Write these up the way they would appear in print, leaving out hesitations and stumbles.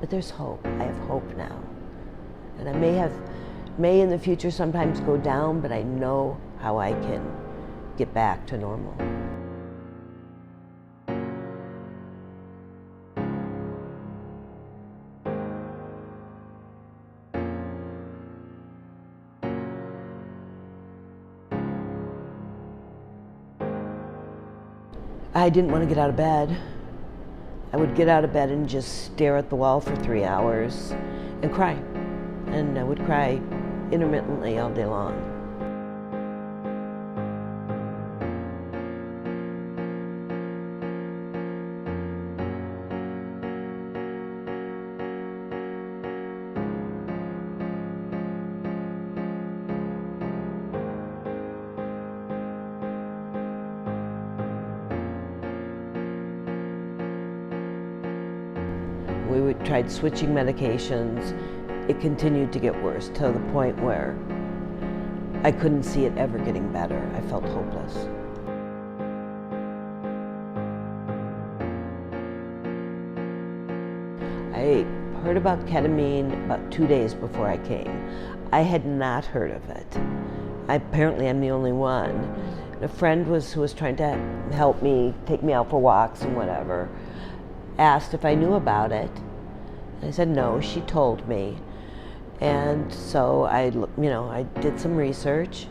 But there's hope. I have hope now. And I may in the future sometimes go down, but I know how I can get back to normal. I didn't want to get out of bed. I would get out of bed and just stare at the wall for 3 hours and cry. And I would cry intermittently all day long. We tried switching medications. It continued to get worse to the point where I couldn't see it ever getting better. I felt hopeless. I heard about ketamine about 2 days before I came. I had not heard of it. Apparently I'm the only one. A friend who was trying to help me, take me out for walks and whatever, asked if I knew about it. I said no. She told me. And so I did some research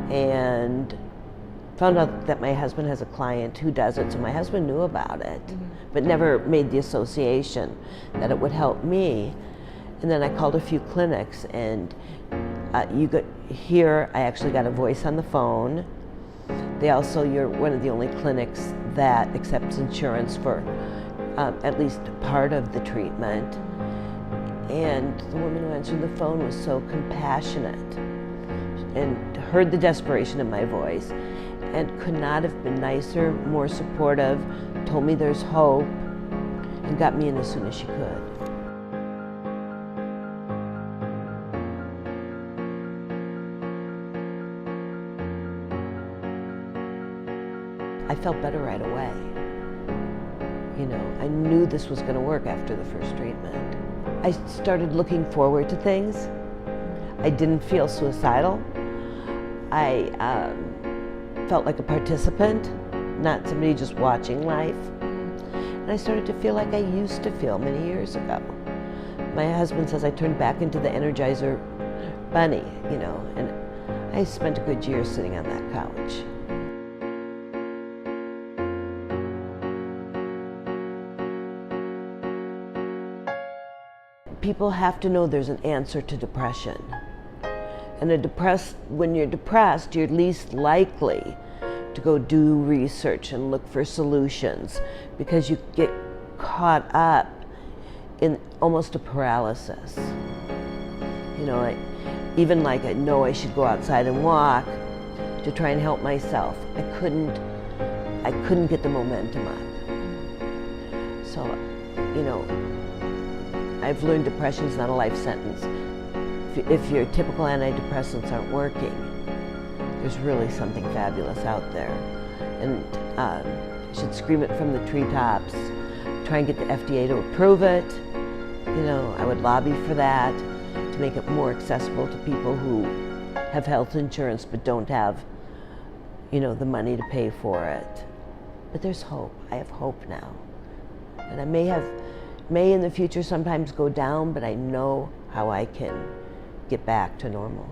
and found out that my husband has a client who does it. So my husband knew about it, but never made the association that it would help me. And then I called a few clinics, and here I actually got a voice on the phone. You're one of the only clinics that accepts insurance for at least part of the treatment. And the woman who answered the phone was so compassionate and heard the desperation in my voice and could not have been nicer, more supportive, told me there's hope, and got me in as soon as she could. I felt better right away. I knew this was going to work after the first treatment. I started looking forward to things. I didn't feel suicidal. I felt like a participant, not somebody just watching life. And I started to feel like I used to feel many years ago. My husband says I turned back into the Energizer bunny, and I spent a good year sitting on that couch. People have to know there's an answer to depression. And when you're depressed, you're least likely to go do research and look for solutions because you get caught up in almost a paralysis. I know I should go outside and walk to try and help myself. I couldn't get the momentum up. So, I've learned depression's not a life sentence. If your typical antidepressants aren't working, there's really something fabulous out there. And you should scream it from the treetops, try and get the FDA to approve it. I would lobby for that, to make it more accessible to people who have health insurance but don't have, the money to pay for it. But there's hope. I have hope now. And I may in the future sometimes go down, but I know how I can get back to normal.